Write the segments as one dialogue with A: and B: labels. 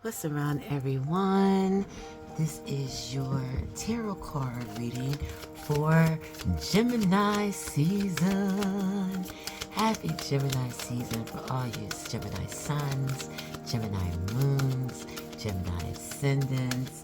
A: What's around, everyone? This is your tarot card reading for Gemini season. Happy Gemini season for all you Gemini suns, Gemini moons, Gemini ascendants,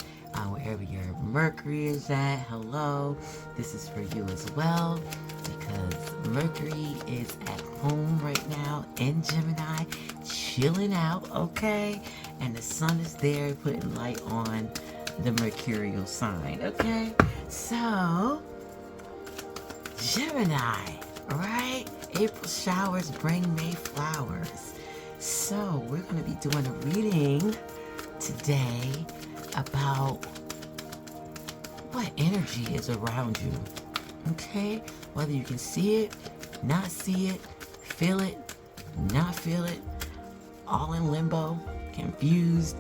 A: wherever your Mercury is at. Hello, this is for you as well because Mercury is at home right now in Gemini, chilling out, okay? And the sun is there putting light on the mercurial sign, okay? So, Gemini, right? April showers bring May flowers. So, we're going to be doing a reading today about what energy is around you, okay? Whether you can see it, not see it, feel it, not feel it, all in limbo, confused.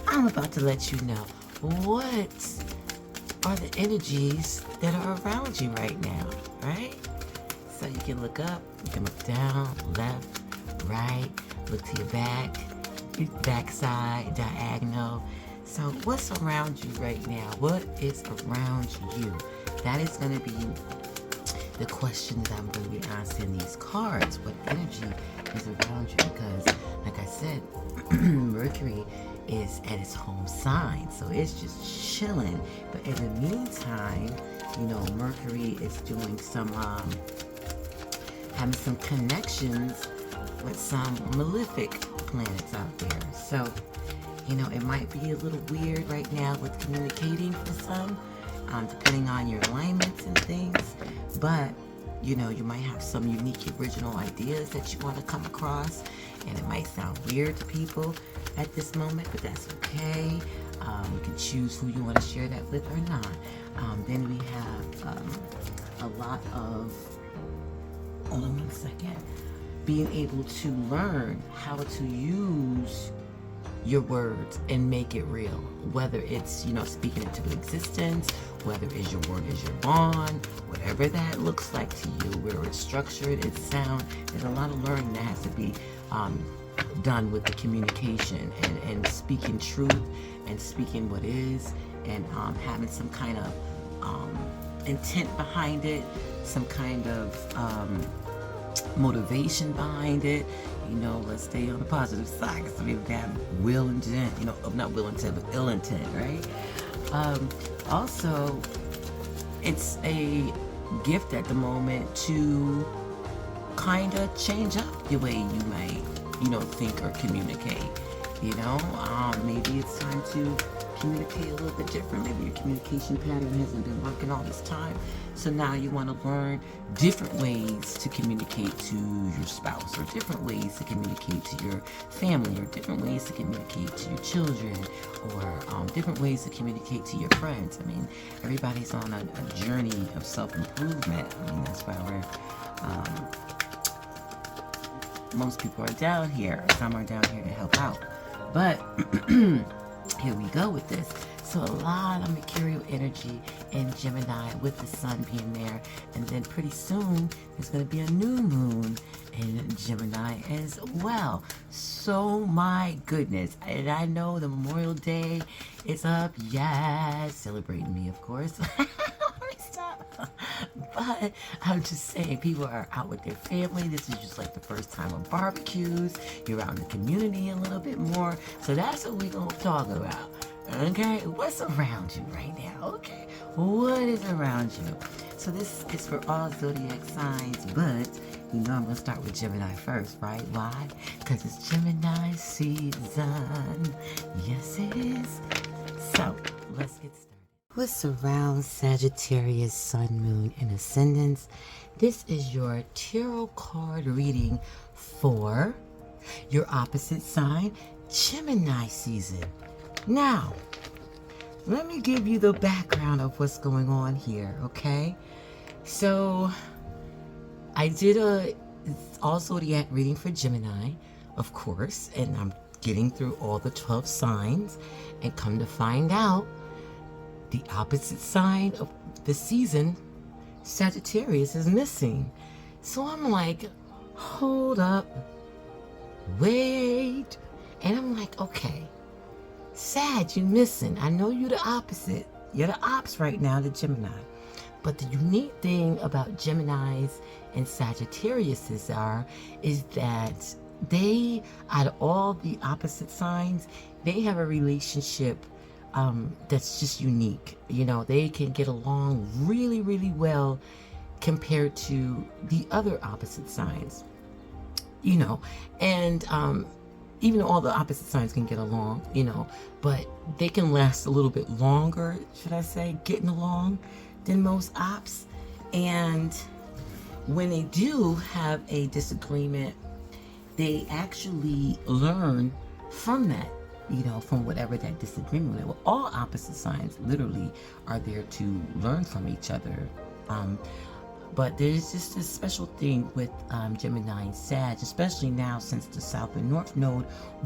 A: I'm about to let you know what are the energies that are around you right now, right? So you can look up, you can look down, left, right, look to your back side, diagonal. So what's around you right now? What is around you? That is going to be the question that I'm going to be asking these cards. What energy is around you? Because, like I said, Mercury is at its home sign, so it's just chilling. But in the meantime, you know, Mercury is doing some, having some connections with some malefic planets out there. So, you know, it might be a little weird right now with communicating for some, depending on your alignments and things. But, you know, you might have some unique, original ideas that you want to come across. And it might sound weird to people at this moment, but that's okay. You can choose who you want to share that with or not. Then we have a lot of, hold on 1 second, being able to learn how to use your words and make it real, whether it's, you know, speaking into existence, whether it's your word is your bond, whatever that looks like to you, where it's structured, it's sound. There's a lot of learning that has to be done with the communication and speaking truth and speaking what is, and having some kind of intent behind it, some kind of motivation behind it. You know, let's stay on the positive side because some people have will intent, you know, not will intent, but ill intent, right? Also, it's a gift at the moment to kind of change up the way you may, you know, think or communicate. You know, maybe it's time to communicate a little bit different. Maybe your communication pattern hasn't been working all this time. So now you want to learn different ways to communicate to your spouse, or different ways to communicate to your family, or different ways to communicate to your children, or different ways to communicate to your friends. I mean, everybody's on a journey of self-improvement. I mean, that's why most people are down here. Some are down here to help out. But here we go with this. So a lot of mercurial energy in Gemini with the sun being there. And then pretty soon there's going to be a new moon in Gemini as well. So my goodness. And I know the Memorial Day is up. Yes. Celebrating me, of course. But I'm just saying, people are out with their family. This is just like the first time of barbecues. You're out in the community a little bit more. So that's what we're going to talk about. Okay? What's around you right now? Okay? What is around you? So this is for all zodiac signs, but you know I'm going to start with Gemini first, right? Why? Because it's Gemini season. Yes, it is. So, let's get started. What's around Sagittarius, Sun, Moon, and Ascendants? This is your tarot card reading for your opposite sign, Gemini season. Now, let me give you the background of what's going on here, okay? So, I did a all zodiac reading for Gemini, of course, and I'm getting through all the 12 signs, and come to find out, the opposite sign of the season, Sagittarius, is missing. So I'm like, hold up, wait. And I'm like, okay, Sag, you missing. I know you're the opposite. You're the ops right now, the Gemini. But the unique thing about Geminis and Sagittariuses is that they, out of all the opposite signs, they have a relationship that's just unique. You know, they can get along really, really well compared to the other opposite signs. You know, and even though all the opposite signs can get along, you know, but they can last a little bit longer, should I say, getting along than most ops. And when they do have a disagreement, they actually learn from that, you know, from whatever that disagreement is. Well, all opposite signs literally are there to learn from each other. But there's just this special thing with Gemini and Sag, especially now since the South and North Node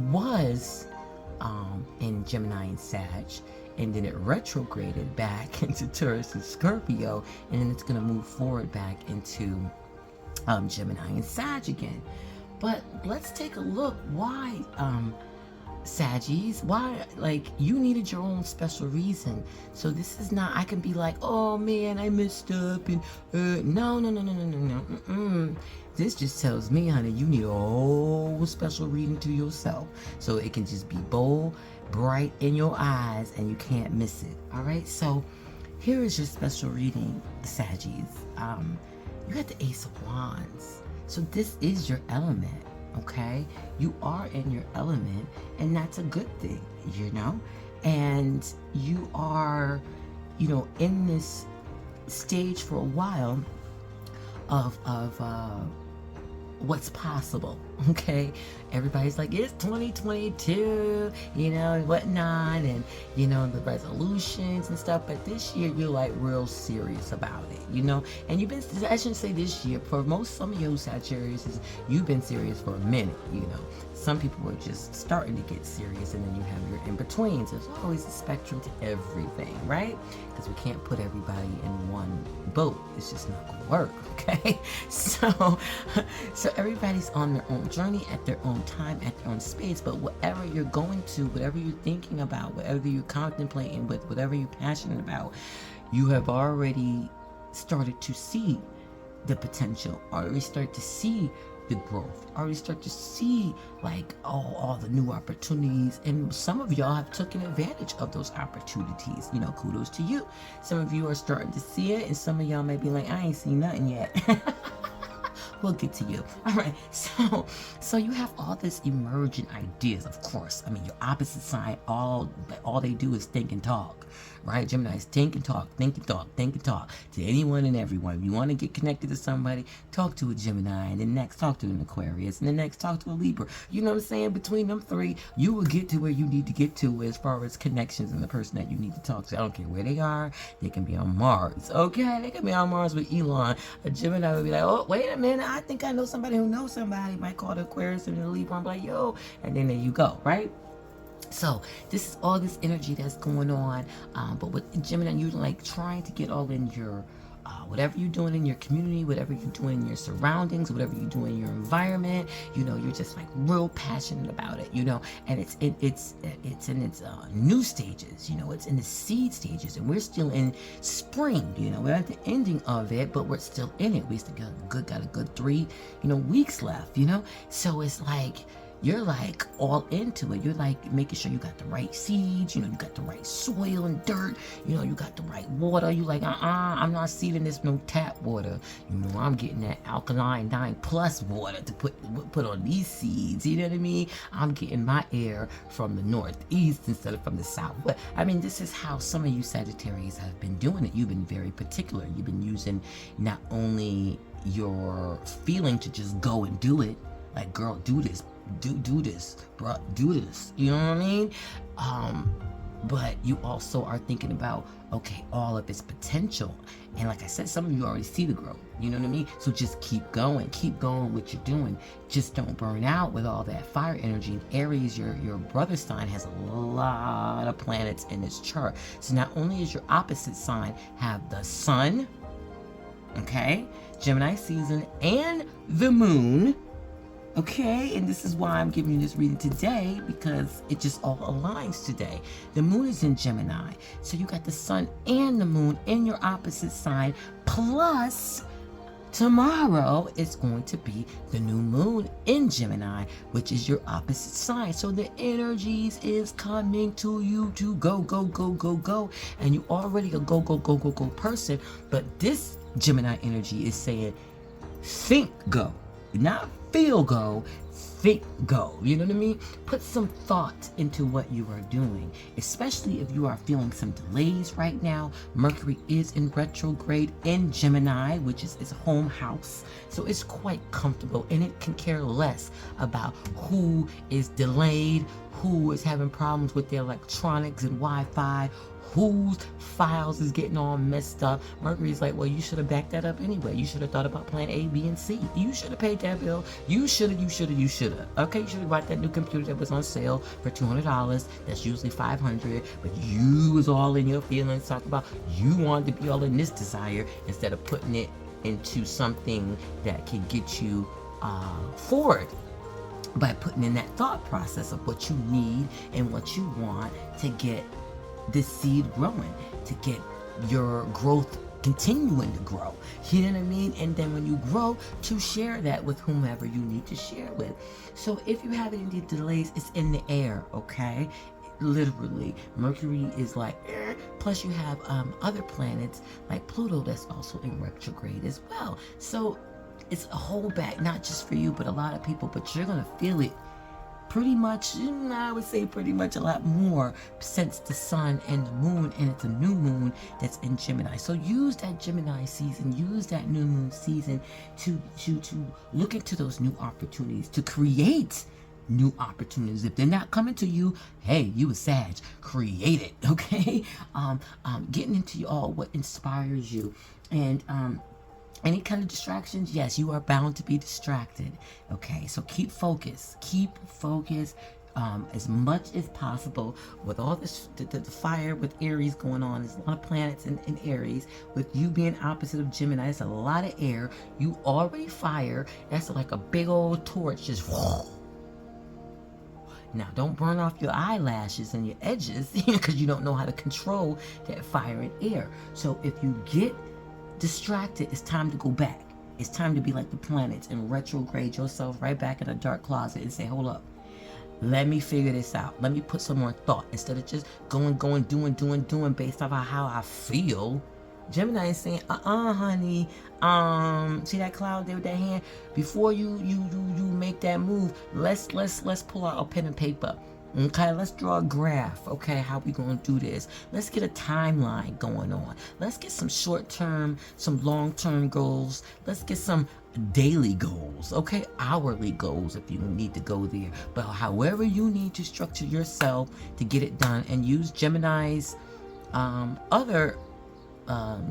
A: was in Gemini and Sag, and then it retrograded back into Taurus and Scorpio, and then it's going to move forward back into Gemini and Sag again. But let's take a look why Saggies, why, like, you needed your own special reason. So this is not, I can be like, oh man, I messed up, and no. This just tells me, honey, you need a whole special reading to yourself, so it can just be bold, bright in your eyes, and you can't miss it. All right, so here is your special reading, Saggies. You got the Ace of Wands, so this is your element. Okay, you are in your element, and that's a good thing, you know. And you are, you know, in this stage for a while of what's possible. Okay, everybody's like, it's 2022, you know, and whatnot, and you know, the resolutions and stuff. But this year you're like real serious about it, you know. And you've been, I shouldn't say this year, for some of you Sagittarius, you've been serious for a minute, you know. Some people are just starting to get serious, and then you have your in-betweens. There's always a spectrum to everything, right? Because we can't put everybody in one boat. It's just not going to work, okay? So everybody's on their own journey at their own time, at their own space. But whatever you're going to, whatever you're thinking about, whatever you're contemplating with, whatever you're passionate about, you have already started to see the potential, already start to see the growth, already start to see like all the new opportunities, and some of y'all have taken advantage of those opportunities. You know, kudos to you. Some of you are starting to see it, and some of y'all may be like, I ain't seen nothing yet. We'll get to you. All right, so you have all this emergent ideas, of course. I mean, your opposite sign, all they do is think and talk, right? Gemini's think and talk to anyone and everyone. If you want to get connected to somebody, talk to a Gemini, and then next talk to an Aquarius, and then next talk to a Libra. You know what I'm saying? Between them three, you will get to where you need to get to as far as connections and the person that you need to talk to. I don't care where they are. They can be on Mars, okay? They can be on Mars with Elon. A Gemini would be like, oh, wait a minute, I think I know somebody who knows somebody. Might call the Aquarius and the Libra. I'm like, yo, and then there you go, right? So this is all this energy that's going on, but with Gemini, you're like trying to get all in your whatever you're doing in your community, whatever you're doing in your surroundings, whatever you're doing in your environment. You know, you're just like real passionate about it. You know, and it's in its new stages. You know, it's in the seed stages, and we're still in spring. You know, we're at the ending of it, but we're still in it. We still got a good 3 weeks left. You know, so it's like, you're like all into it. You're like making sure you got the right seeds, you know, you got the right soil and dirt, you know, you got the right water. You like, I'm not seeding this no tap water. You know, I'm getting that alkaline 9+ water to put on these seeds. You know what I mean? I'm getting my air from the northeast instead of from the southwest. I mean, this is how some of you Sagittarius have been doing it. You've been very particular. You've been using not only your feeling to just go and do it, like, girl, do this. Do this, bro, do this. You know what I mean? But you also are thinking about, okay, all of its potential. And like I said, some of you already see the growth. You know what I mean? So just keep going what you're doing. Just don't burn out with all that fire energy. Aries, your brother sign, has a lot of planets in its chart. So not only is your opposite sign have the sun, okay, Gemini season, and the moon, Okay, and this is why I'm giving you this reading today, because it just all aligns today. The moon is in Gemini, so you got the sun and the moon in your opposite sign, plus tomorrow is going to be the new moon in Gemini, which is your opposite sign. So the energies is coming to you to go, go, go, go, go. And you already a go, go, go, go, go person. But this Gemini energy is saying, think go, not feel go. Think go. You know what I mean? Put some thought into what you are doing, especially if you are feeling some delays right now. Mercury is in retrograde in Gemini, which is its home house. So it's quite comfortable, and it can care less about who is delayed, who is having problems with their electronics and Wi-Fi, whose files is getting all messed up. Mercury's like, well, you should have backed that up anyway. You should have thought about plan A, B, and C. You should have paid that bill. You should have. Okay, you should have bought that new computer that was on sale for $200. That's usually $500. But you was all in your feelings, talking about you wanted to be all in this desire instead of putting it into something that can get you forward, by putting in that thought process of what you need and what you want to get this seed growing, to get your growth continuing to grow. You know what I mean? And then when you grow, to share that with whomever you need to share with. So if you have any delays, it's in the air, okay? Literally, Mercury is like, plus you have other planets like Pluto that's also in retrograde as well. So it's a holdback, not just for you, but a lot of people. But you're gonna feel it pretty much, I would say pretty much a lot more, since the sun and the moon, and it's a new moon that's in Gemini. So use that Gemini season, use that new moon season to look into those new opportunities, to create new opportunities. If they're not coming to you, hey, you a Sag, create it, okay? Getting into all what inspires you, and any kind of distractions, yes, you are bound to be distracted. Okay, so keep focused. As much as possible. With all this, the fire with Aries going on, there's a lot of planets in Aries. With you being opposite of Gemini, it's a lot of air. You already fire. That's like a big old torch, just whoa. Now, don't burn off your eyelashes and your edges because you don't know how to control that fire and air. So if you get distracted, it's time to go back. It's time to be like the planets and retrograde yourself right back in a dark closet and say, hold up, let me figure this out. Let me put some more thought instead of just going, doing based off of how I feel. Gemini is saying, honey, see that cloud there with that hand? Before you make that move, let's pull out a pen and paper. Okay, let's draw a graph. Okay, how we gonna do this? Let's get a timeline going on. Let's get some short-term, some long-term goals. Let's get some daily goals, okay? Hourly goals if you need to go there. But however you need to structure yourself to get it done, and use Gemini's other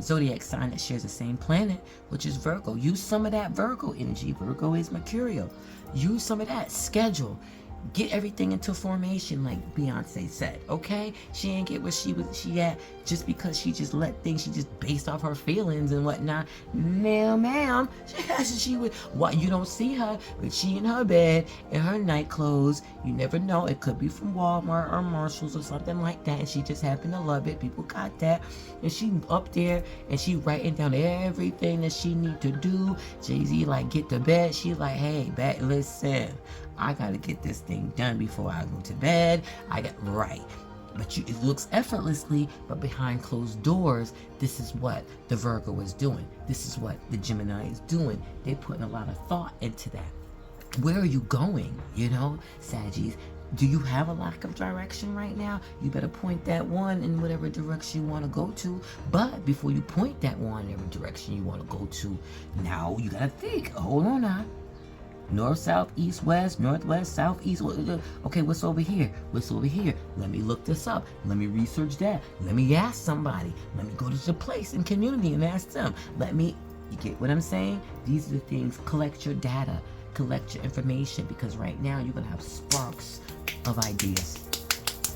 A: zodiac sign that shares the same planet, which is Virgo. Use some of that Virgo energy. Virgo is mercurial. Use some of that. Schedule. Get everything into formation, like Beyonce said, okay? She ain't get where she at just because she just let things, she just based off her feelings and whatnot. No, ma'am. She would, what, you don't see her, but she in her bed, in her night clothes. You never know. It could be from Walmart or Marshalls or something like that, and she just happened to love it. People got that. And she up there, and she writing down everything that she need to do. Jay-Z, like, get to bed. She like, hey, listen, I gotta get this thing done before I go to bed. Right. But it looks effortlessly, but behind closed doors, this is what the Virgo is doing. This is what the Gemini is doing. They're putting a lot of thought into that. Where are you going? You know, Saggies, do you have a lack of direction right now? You better point that one in whatever direction you want to go to. But before you point that one in whatever direction you want to go to, now you gotta think. Hold on now. North, south, east, west, northwest, southeast. Okay, what's over here? What's over here? Let me look this up. Let me research that. Let me ask somebody. Let me go to the place and community and ask them. You get what I'm saying? These are the things. Collect your data. Collect your information, because right now you're going to have sparks of ideas.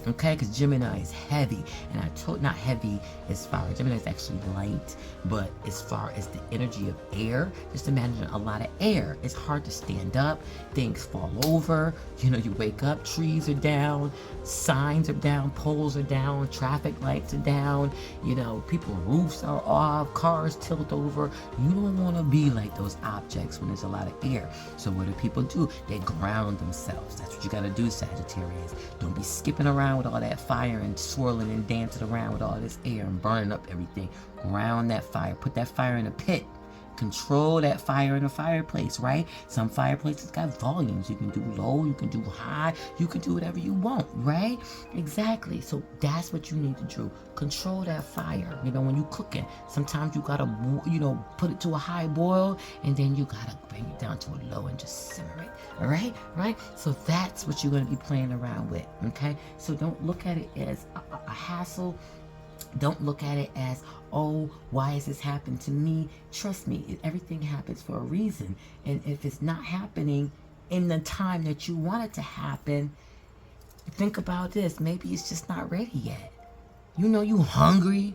A: Okay, because Gemini is heavy, and I told not heavy as far as Gemini is actually light, but as far as the energy of air, just imagine a lot of air. It's hard to stand up, things fall over, you know, you wake up, trees are down, signs are down, poles are down, traffic lights are down, you know, people's roofs are off, cars tilt over. You don't want to be like those objects when there's a lot of air. So what do people do? They ground themselves. That's what you got to do, Sagittarius. Don't be skipping around with all that fire and swirling and dancing around with all this air and burning up everything. Ground that fire. Put that fire in a pit. Control that fire in a fireplace, right? Some fireplaces got volumes. You can do low, you can do high, you can do whatever you want, right? Exactly. So that's what you need to do. Control that fire. You know, when you're cooking, sometimes you gotta, you know, put it to a high boil, and then you gotta bring it down to a low and just simmer it. All right, right? So that's what you're gonna be playing around with. Okay. So don't look at it as a hassle. Don't look at it as, oh, why has this happened to me? Trust me, everything happens for a reason. And if it's not happening in the time that you want it to happen, think about this. Maybe it's just not ready yet. You know, you hungry.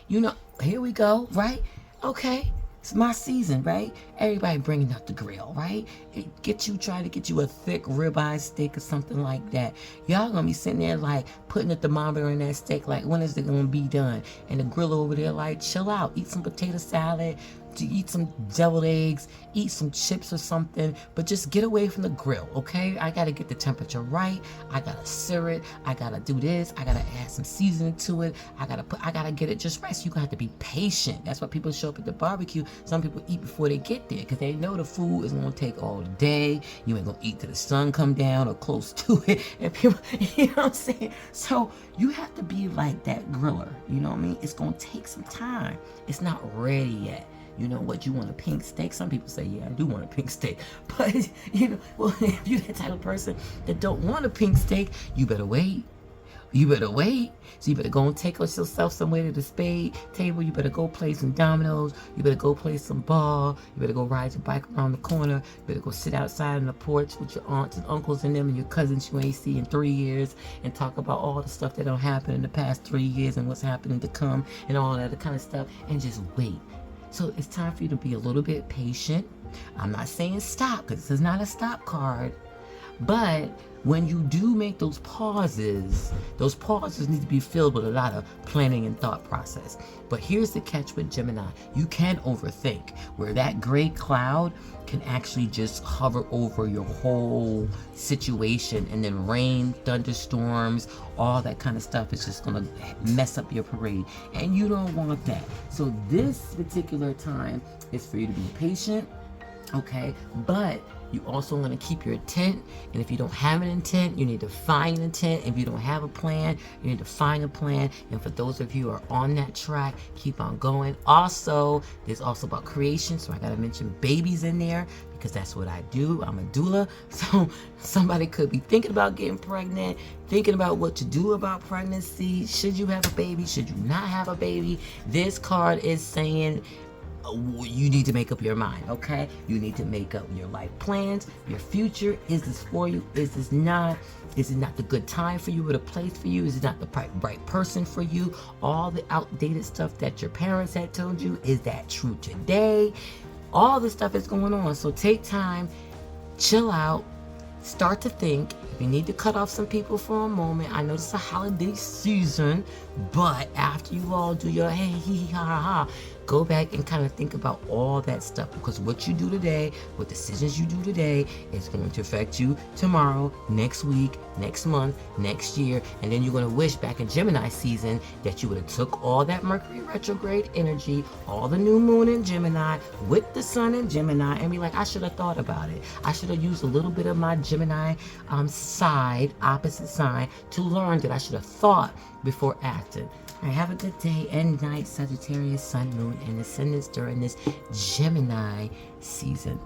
A: You know, here we go, right? Okay. It's my season, right? Everybody bringing out the grill, right? Try to get you a thick ribeye steak or something like that. Y'all gonna be sitting there like putting a thermometer in that steak, like when is it gonna be done? And the grill over there like, chill out, eat some potato salad, to eat some deviled eggs, eat some chips or something, but just get away from the grill, okay? I gotta get the temperature right. I gotta sear it. I gotta do this. I gotta add some seasoning to it. I gotta get it just right. So you gotta have to be patient. That's why people show up at the barbecue. Some people eat before they get there because they know the food is gonna take all day. You ain't gonna eat till the sun come down or close to it. And people, you know what I'm saying? So you have to be like that griller. You know what I mean? It's gonna take some time. It's not ready yet. You know what, you want a pink steak? Some people say, yeah, I do want a pink steak. But, you know, well, if you're that type of person that don't want a pink steak, you better wait. You better wait. So you better go and take yourself somewhere to the spade table. You better go play some dominoes. You better go play some ball. You better go ride your bike around the corner. You better go sit outside on the porch with your aunts and uncles and them and your cousins you ain't seen in 3 years and talk about all the stuff that don't happen in the past 3 years and what's happening to come and all that kind of stuff, and just wait. So it's time for you to be a little bit patient. I'm not saying stop, because this is not a stop card. But when you do make those pauses need to be filled with a lot of planning and thought process. But here's the catch with Gemini. You can overthink, where that gray cloud can actually just hover over your whole situation, and then rain, thunderstorms, all that kind of stuff is just gonna mess up your parade. And you don't want that. So this particular time is for you to be patient, okay? But you also want to keep your intent, and if you don't have an intent, you need to find an intent. If you don't have a plan, you need to find a plan. And for those of you who are on that track, keep on going. Also, there's also about creation, so I got to mention babies in there because that's what I do. I'm a doula. So somebody could be thinking about getting pregnant, thinking about what to do about pregnancy. Should you have a baby? Should you not have a baby? This card is saying you need to make up your mind, okay? You need to make up your life plans, your future. Is this for you? Is this not? Is it not the good time for you or the place for you? Is it not the right person for you? All the outdated stuff that your parents had told you, is that true today? All this stuff is going on. So take time, chill out, start to think. If you need to cut off some people for a moment, I know it's a holiday season, but after you all do your hey, hee, ha, ha, ha, go back and kind of think about all that stuff, because what you do today, what decisions you do today is going to affect you tomorrow, next week, next month, next year, and then you're going to wish back in Gemini season that you would have took all that Mercury retrograde energy, all the new moon in Gemini with the sun in Gemini, and be like, I should have thought about it. I should have used a little bit of my Gemini side, opposite sign, to learn that I should have thought before acting. All right, have a good day and night, Sagittarius, Sun, Moon, and Ascendants during this Gemini season.